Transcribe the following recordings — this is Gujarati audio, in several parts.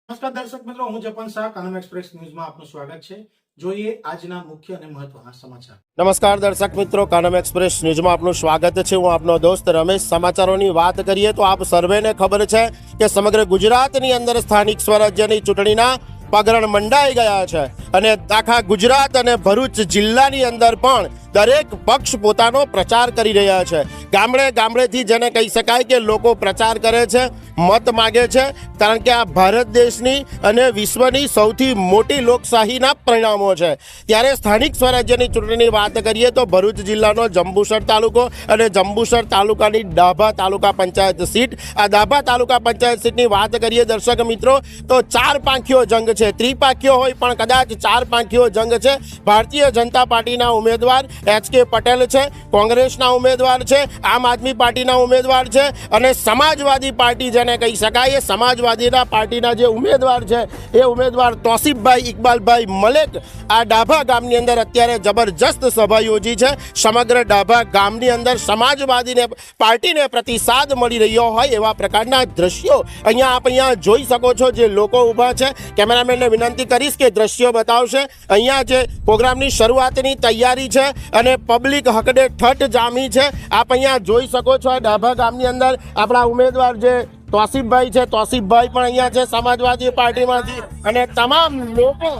નમસ્કાર દર્શક મિત્રો, હું જપન શાહ, કાનમ એક્સપ્રેસ ન્યૂઝમાં આપનું સ્વાગત છે। જોઈએ આજના મુખ્ય અને મહત્વના સમાચાર। નમસ્કાર દર્શક મિત્રો, કાનમ એક્સપ્રેસ ન્યૂઝમાં આપનું સ્વાગત છે। હું આપનો દોસ્ત રમેશ। સમાચારોની વાત કરીએ તો આપ સર્વેને ખબર છે કે સમગ્ર ગુજરાતની અંદર સ્થાનિક સ્વરાજ્યની ચૂંટણીના પગરણ મંડાઈ ગયા છે અને આખા ગુજરાત અને ભરૂચ જિલ્લાની અંદર પણ દરેક પક્ષ પોતાનો પ્રચાર કરી રહ્યા છે। ગામડે ગામડેથી જેને કહી શકાય કે લોકો પ્રચાર કરે છે, મત માગે છે, કારણ કે આ ભારત દેશની અને વિશ્વની સૌથી મોટી લોકશાહીના પરિણામો છે। ત્યારે સ્થાનિક સ્વરાજ્યની ચૂંટણીની વાત કરીએ તો ભરૂચ જિલ્લાનો જંબુસર તાલુકો અને જંબુસર તાલુકાની ડાભા તાલુકા પંચાયત સીટ, આ ડાભા તાલુકા પંચાયત સીટની વાત કરીએ દર્શક મિત્રો તો ચાર પાંખીઓ જંગ છે। ત્રિપાંખીઓ હોય પણ કદાચ ચાર પાંખીઓ જંગ છે। ભારતીય જનતા પાર્ટીના ઉમેદવાર એચ.કે. પટેલ છે, કોંગ્રેસના ઉમેદવાર છે, આમ આદમી પાર્ટીના ઉમેદવાર છે અને સમાજવાદી પાર્ટી જેને કહી શકાય એ સમાજવાદીના પાર્ટીના જે ઉમેદવાર છે એ ઉમેદવાર તોસીફભાઈ ઇકબાલભાઈ મલેક આ ડાભા ગામની અંદર અત્યારે જબરજસ્ત સભા યોજી છે। સમગ્ર ડાભા ગામની અંદર સમાજવાદીને પાર્ટીને પ્રતિસાદ મળી રહ્યો હોય એવા પ્રકારના દ્રશ્યો અહીંયા જોઈ શકો છો। જે લોકો ઊભા છે, કેમેરામેનને વિનંતી કરીશ કે દ્રશ્યો બતાવશે। અહીંયા જે પ્રોગ્રામની શરૂઆતની તૈયારી છે અને પબ્લિક હકડે ઠઠ જામી છે। આપ અહીંયા જોઈ શકો છો આ ડાભા ગામની અંદર આપણા ઉમેદવાર જે તોસીફભાઈ છે, તોસીફભાઈ પણ અહીંયા છે સમાજવાદી પાર્ટીમાંથી અને તમામ લોકો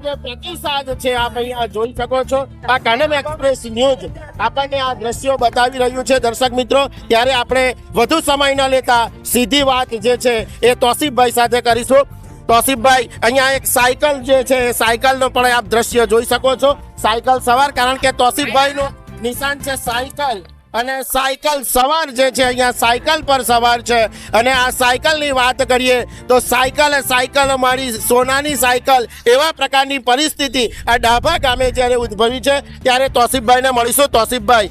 જે પ્રતિસાદ છે આપ અહીંયા જોઈ શકો છો। આ કાનમ એક્સપ્રેસ ન્યૂઝ આપણને આ દ્રશ્યો બતાવી રહ્યું છે દર્શક મિત્રો। ત્યારે આપણે વધુ સમય ન લેતા સીધી વાત જે છે એ તોસીફભાઈ સાથે કરીશું। તોસીફભાઈ, અહીંયા એક સાયકલ જે છે એ સાયકલનો પણ આપ દ્રશ્ય જોઈ શકો છો। સાયકલ સવાર, કારણ કે તોસીફભાઈનું નિશાન છે સાયકલ અને સાયકલ સવાર જે છે અહીંયા સાયકલ પર સવાર છે અને આ સાયકલની વાત કરીએ તો સાયકલ અમારી સોનાની સાયકલ એવા પ્રકારની પરિસ્થિતિ આ ડાભા ગામે જ્યારે ઉદ્ભવી છે। ત્યારે તોસીફભાઈને મળીશું। તોસીફભાઈ,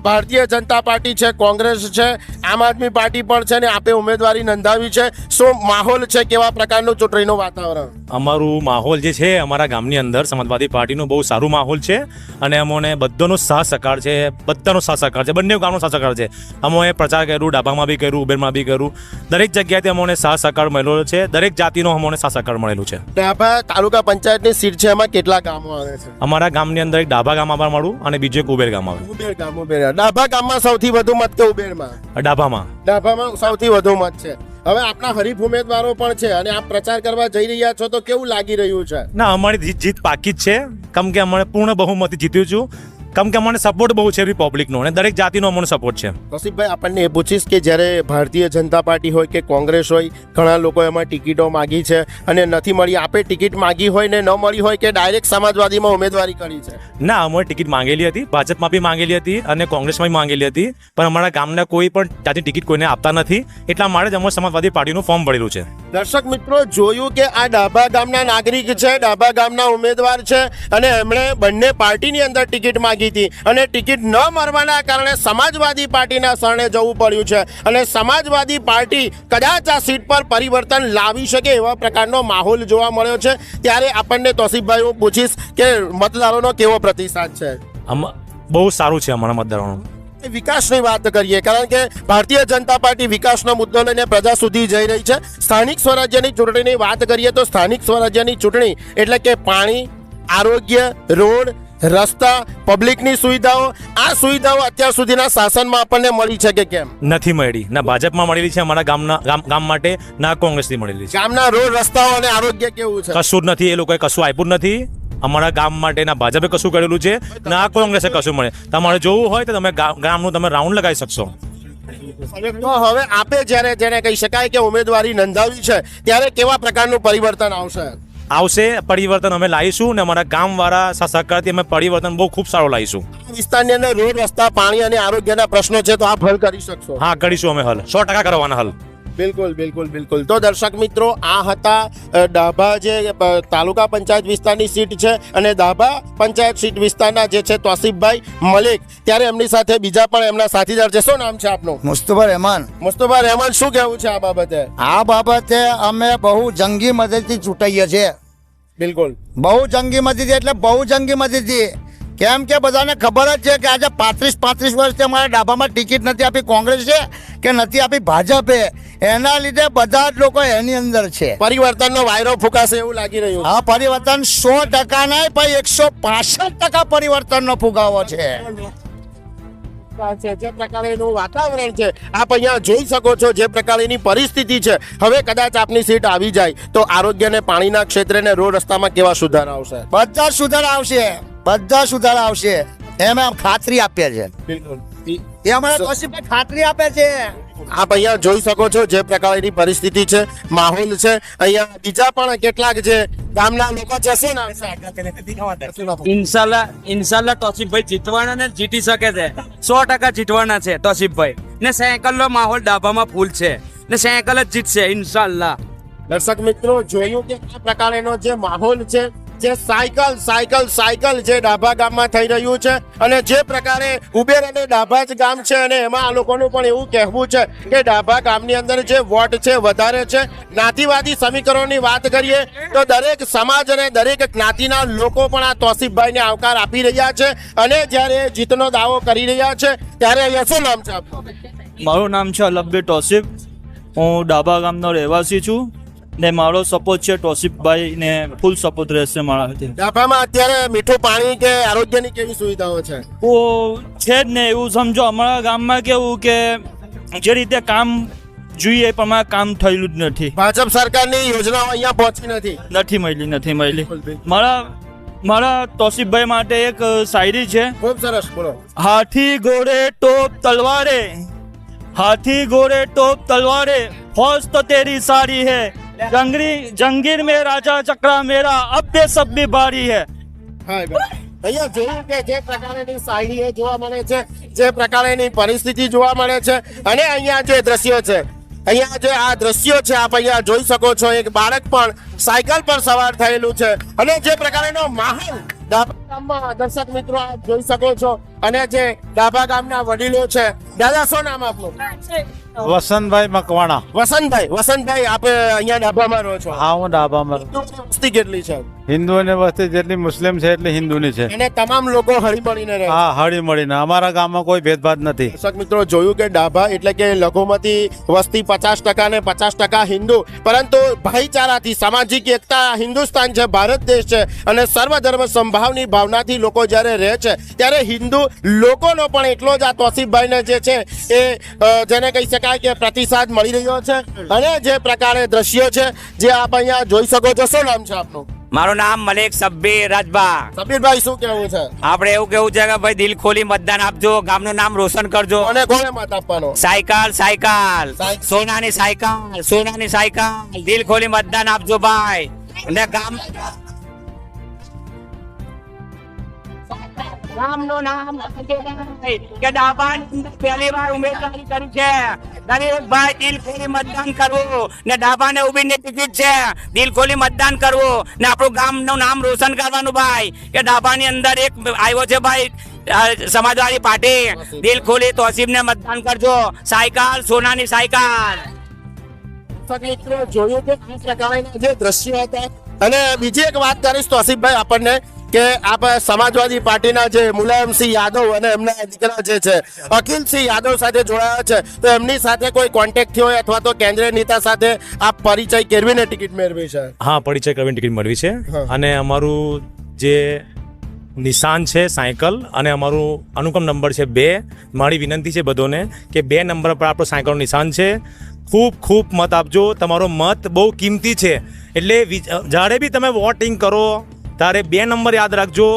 ભારતીય જનતા પાર્ટી છે, કોંગ્રેસ છે, આમ આદમી પાર્ટી પણ છે ને આપે ઉમેદવારી નોંધાવી છે, શું માહોલ છે, કેવા પ્રકારનું ચૂંટણીનું વાતાવરણ? અમારું માહોલ જે છે અમારા ગામની અંદર સમાજવાદી પાર્ટીનું બહુ સારું માહોલ છે અને અમોને બધાનો સાથ સહકાર છે, બધાનો સાથ સહકાર છે, બંને ગામનો સાથ સહકાર છે। અમોએ પ્રચાર કર્યું, ડાભામાં બી કર્યું, ઉબેરમાં બી કર્યું, દરેક જગ્યાએથી અમોને સાથ સહકાર મળેલો છે। દરેક જાતિનો અમોને સાથ સહકાર મળેલું છે। ડાભા તાલુકા પંચાયતની સીટ છે, એમાં કેટલા ગામો આવે છે? અમારા ગામની અંદર એક ડાભા ગામ આવવા મળું અને બીજું એક ઉબેર ગામ આવે। ડાભા ગામમાં સૌથી વધુ મત કે ઉબેરમાં? ડાભામાં સૌથી વધુ મત છે। હવે આપના હરીફ ઉમેદવારો પણ છે અને આપ પ્રચાર કરવા જઈ રહ્યા છો તો કેવું લાગી રહ્યું છે? ના, અમારી જીત પાકી જ છે, કેમ કે અમારે પૂર્ણ બહુમતી જીત્યું છું, કેમ કે અમને સપોર્ટ બહુ છે રિપબ્લિકનો અને દરેક જાતિનો અમને સપોર્ટ છે। તોસીફભાઈ, આપણને એ પૂછીશ કે જ્યારે ભારતીય જનતા પાર્ટી હોય કે કોંગ્રેસ હોય, ઘણા લોકો એમાં ટિકિટો માગી છે અને નથી મળી, આપે ટિકિટ માગી હોય ને ન મળી હોય કે ડાયરેક્ટ સમાજવાદીમાં ઉમેદવારી કરી છે? ના, અમારે ટિકિટ માંગેલી હતી, ભાજપમાં બી માંગેલી હતી અને કોંગ્રેસમાં બી માંગેલી હતી, પણ અમારા ગામના કોઈ પણ જાતની ટિકિટ કોઈને આપતા નથી, એટલા માટે જ અમારે સમાજવાદી પાર્ટીનું ફોર્મ ભરેલું છે। દર્શક મિત્રો, જોયું કે આ ડાભા ગામના નાગરિક છે, ડાભા ગામના ઉમેદવાર છે અને એમણે બંને પાર્ટીની અંદર ટિકિટ માંગી હતી અને ટિકિટ ન મળવાના કારણે સમાજવાદી પાર્ટીના શરણે જવું પડ્યું છે અને સમાજવાદી પાર્ટી કદાચ આ સીટ પર પરિવર્તન લાવી શકે એવા પ્રકારનો માહોલ જોવા મળ્યો છે। ત્યારે આપણને તોસીફભાઈ હું પૂછીશ કે મતદારોનો કેવો પ્રતિસાદ છે? બહુ સારું છે અમારા મતદારોનું। વિકાસની વાત કરીએ, કારણ કે ભારતીય જનતા પાર્ટી વિકાસનો મુદ્દો લઈને પ્રજા સુધી જઈ રહી છે। સ્થાનિક સ્વરાજ્યની ચૂંટણીની વાત કરીએ તો સ્થાનિક સ્વરાજ્યની ચૂંટણી એટલે કે પાણી, આરોગ્ય, રોડ, રસ્તા, પબ્લિકની સુવિધાઓ, આ સુવિધાઓ અત્યાર સુધીના શાસનમાં આપણને મળી છે કે કેમ? નથી મળી, ના ભાજપમાં મળેલી છે અમારા ગામ માટે, ના કોંગ્રેસથી મળેલી છે। ગામના રોડ, રસ્તાઓ અને આરોગ્ય કેવું છે? કશું જ નથી, એ લોકોએ કશું આપ્યું જ નથી અમારા ગામ માટે, ના ભાજપે કશું કરેલું છે, ના કોંગ્રેસે કશું મળે। તમારે જોવું હોય તો તમે ગામનું તમે રાઉન્ડ લગાવી શકશો। તો હવે આપે જ્યારે જેને કહી શકાય કે ઉમેદવારી નોંધાવી છે ત્યારે કેવા પ્રકારનું પરિવર્તન આવશે? પરિવર્તન અમે લાવીશું ને અમારા ગામવાળા સહકારથી અમે પરિવર્તન બહુ ખૂબ સારું લાવીશું। વિસ્તારની અંદર રોડ, રસ્તા, પાણી અને આરોગ્યના પ્રશ્નો છે તો આપ હલ કરી શકશો? હા, કરીશું અમે હલ, 100% કરવાના હલ। બિલકુલ। તો દર્શક મિત્રો, આ હતા ડાભા જે તાલુકા પંચાયત વિસ્તારની સીટ છે અને ડાભા પંચાયત સીટ વિસ્તારના જે છે તોસીફભાઈ મલેક। ત્યારે એમની સાથે બીજા પણ એમના સાથીદાર છે। શું નામ છે આપનું? મુસ્તફા રહેમાન, શું કહેવું છે આ બાબતે? આ બાબતે અમે બહુ જંગી મદદથી ચૂંટાઈએ છીએ। બિલકુલ, બહુ જંગી મદદથી એટલે બહુ જંગી મદદથી, કેમ કે બધાને ખબર જ છે કે આજે 35 વર્ષથી અમારા ડાભામાં ટિકિટ નથી આપી કોંગ્રેસે કે નથી આપી ભાજપે, એના લીધે બધા જ લોકો એની અંદર છે. પરિવર્તનનો વાયરો ફૂંકાશે એવું લાગી રહ્યું આ પરિવર્તન 100% નહીં પણ 165% પરિવર્તનનો ફુગાવો છે. છે જે પ્રકારેનું વાતાવરણ છે આપ અહીંયા જોઈ શકો છો. જે પ્રકારની પરિસ્થિતિ છે, હવે કદાચ આપની સીટ આવી જાય તો આરોગ્ય અને પાણીના ક્ષેત્રે ને રોડ રસ્તામાં કેવા સુધારા આવશે? બધા સુધારા આવશે, બધા સુધારા આવશે એમ ખાતરી આપે છે. બિલકુલ. એ અમારા તોસીફભાઈ ખાતરી આપે છે. આપ અહીંયા જોઈ શકો છો જે પ્રકારની પરિસ્થિતિ છે, માહોલ છે. અહીંયા બીજા પણ કેટલાક જે ગામના લોકો છે. શું નામ છે? ઇન્શાલ્લાહ તોસીફભાઈ જીતવાના ને જીતી શકે છે. 100% જીતવાના છે તોસીફભાઈ. ને સાયકલનો માહોલ ડાભામાં ફૂલ છે ને સાયકલ જ જીતશે ઇન્શાલ્લાહ. દર્શક મિત્રો, જોયું કે આ પ્રકારનો જે માહોલ છે, જે સાયકલ જે ડાભા ગામમાં થઈ રહ્યું છે, અને જે પ્રકારે ઉબેર અને ડાભા જ ગામ છે, અને એમાં આ લોકોનું પણ એવું કહેવું છે કે ડાભા ગામની અંદર જે વોટ છે વધારે છે. જ્ઞાતિવાદી સમીકરણોની વાત કરીએ તો દરેક સમાજ અને દરેક જ્ઞાતિના લોકો પણ આ તોસીફભાઈને આવકાર આપી રહ્યા છે, અને જ્યારે જીતનો દાવો કરી રહ્યા છે ત્યારે અહીંયા શું નામ છે આપનું? મારું નામ છે અલબ્બે તોસીફ. હું ડાબા ગામનો રહેવાસી છું ને મારો સપોર્ટ છે તોસીફભાઈ ને ફૂલ સપોર્ટ રહેશે મારા હાથે. ડાભામાં અત્યારે મીઠું પાણી કે આરોગ્યની કેવી સુવિધાઓ છે? તો છે જ ને, એવું સમજો અમારા ગામમાં કેવું કે જે રીતે કામ જોઈએ એ પ્રમાણે કામ થયેલું જ નથી. ભાજપ સરકારની યોજનાઓ અહીંયા પહોંચી નથી મળી. મારા તોસીફભાઈ માટે એક શાયરી છે. ખૂબ સરસ, બોલો. હાથી ઘોડે ટોપ તલવારે फौज तो तेरी सारी है, जंगीर में राजा चक्रा मेरा, अब दे सब भी बारी है. અહીંયા જોયું કે જે પ્રકારની શાયરી જોવા મળે છે, જે પ્રકારની પરિસ્થિતિ જોવા મળે છે, અને અહીંયા જે દ્રશ્યો છે, અહીંયા જે આ દ્રશ્યો છે આપ અહીંયા જોઈ શકો છો. એક બાળક પણ સાયકલ પર સવાર થયેલું છે, અને જે પ્રકારનો માહોલ ડાભા ગામમાં દર્શક મિત્રો આપ જોઈ શકો છો. અને જે ડાભા ગામના વડીલો છે. દાદા, શું નામ આપનું? વસંતભાઈ મકવાણા. વસંતભાઈ આપે અહીંયા ડાભામાં રહો છો? હા, હું ડાબામાં રહું. વસ્તી કેટલી છે? હિન્દુઓની વસ્તી જેટલી મુસ્લિમ છે એટલી હિન્દુની છે. અને તમામ લોકો હળીમળીને રહે. હા, હળી મળીને. અમારા ગામમાં કોઈ ભેદભાવ નથી. દર્શક મિત્રો, જોયું કે ડાભા એટલે કે લઘુમતી વસ્તી 50% ને 50% હિન્દુ, પરંતુ ભાઈચારાથી, સામાજિક એકતા, હિન્દુસ્તાન છે, ભારત દેશ છે, અને સર્વધર્મ સંભાવની ભાવનાથી લોકો જ્યારે રહે છે, ત્યારે હિન્દુ લોકોનો પણ એટલો જ આ તોસીફભાઈને જે છે એ જેને કહી શકાય કે પ્રતિસાદ મળી રહ્યો છે. અને જે પ્રકારે દ્રશ્યો છે જે આપ અહીંયા જોઈ શકો છો. શું નામ છે આપનું? મારું નામ મલેક સબ્બીર રાજભા. સબીરભાઈ, શું કહેવું છે? આપણે એવું કેવું છે કે ભાઈ દિલ ખોલી મતદાન આપજો, ગામનું નામ રોશન કરજો. અને કોને મત આપવાનો? સાયકલ સોનાની સાયકલ, દિલ ખોલી મતદાન આપજો ભાઈ. અને ગામનું નામ કે ડાભાની અંદર પહેલી વાર ઉમેદવારી કરી છે. દરેક ભાઈ દિલ ખોલી મતદાન કરવું, ને ડાભાને ઉભીની ટિકિટ છે, દિલ ખોલી મતદાન કરવું, ને આપણું ગામનું નામ રોશન કરવાનું ભાઈ. કે ડાભાની અંદર એક આવ્યો છે ભાઈ સમાજવાદી પાર્ટી, દિલ ખોલી તોસીફને મતદાન કરજો. સાયકલ, સોનાની સાયકલ. મિત્રો, જોયું કે આ પ્રકારના જે દ્રશ્યો હતા. અને બીજી એક વાત કરીશ તોસીફભાઈ આપણને કે આપ સમાજવાદી પાર્ટીના જે મુલાયમસિંહ યાદવ અને એમના દીકરા જે છે અખિલસિંહ યાદવ સાથે જોડાયા છે, તો એમની સાથે કોઈ કોન્ટેક્ટ થયો હોય અથવા તો કેન્દ્રીય નેતા સાથે આપ પરિચય કેળવીને ટિકિટ મેળવી છે? હા, પરિચય કરવીને ટિકિટ મળવી છે. અને અમારું જે નિશાન છે સાયકલ, અને અમારું અનુક્રમ નંબર છે 2. મારી વિનંતી છે બધાને કે 2 નંબર પર આપણું સાયકલનું નિશાન છે. ખૂબ મત આપજો. તમારો મત બહુ કિંમતી છે, એટલે જ્યારે બી તમે વોટિંગ કરો ત્યારે 2 નંબર યાદ રાખજો.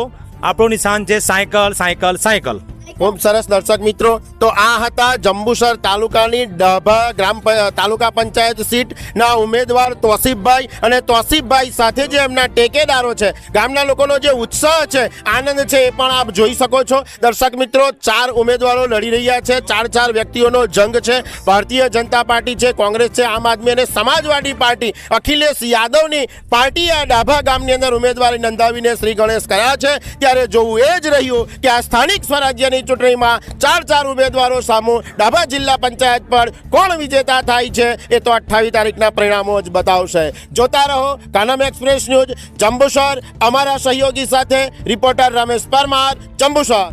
આપણું નિશાન છે સાયકલ. ખૂબ સરસ. દર્શક મિત્રો, તો આ હતા જંબુસર તાલુકાની ડાભા તાલુકા પંચાયત સીટ ના ઉમેદવાર તોસીફભાઈ. અને તોસીફભાઈ સાથે જે એમના ટેકેદારો છે, ગામના લોકોનો જે ઉત્સાહ છે, આનંદ છે, એ પણ આપ જોઈ શકો છો. દર્શક મિત્રો, 4 ઉમેદવારો લડી રહ્યા છે. 4 વ્યક્તિઓનો જંગ છે. ભારતીય જનતા પાર્ટી છે, કોંગ્રેસ છે, આમ આદમી અને સમાજવાદી પાર્ટી અખિલેશ યાદવની પાર્ટી આ ડાભા ગામની અંદર ઉમેદવારી નોંધાવીને શ્રી ગણેશ કર્યા છે. ત્યારે જોવું એ જ રહ્યું કે આ સ્થાનિક સ્વરાજ્યની ચૂંટણીમાં 4 ઉમેદવારો સામે ડાભા જિલ્લા પંચાયત પર કોણ વિજેતા થાય છે એ તો 28 તારીખના પરિણામો જ બતાવશે. જોતા રહો કાનમ એક્સપ્રેસ ન્યૂઝ જંબુસર. અમારા સહયોગી સાથે રિપોર્ટર રમેશ પરમાર, જંબુસર.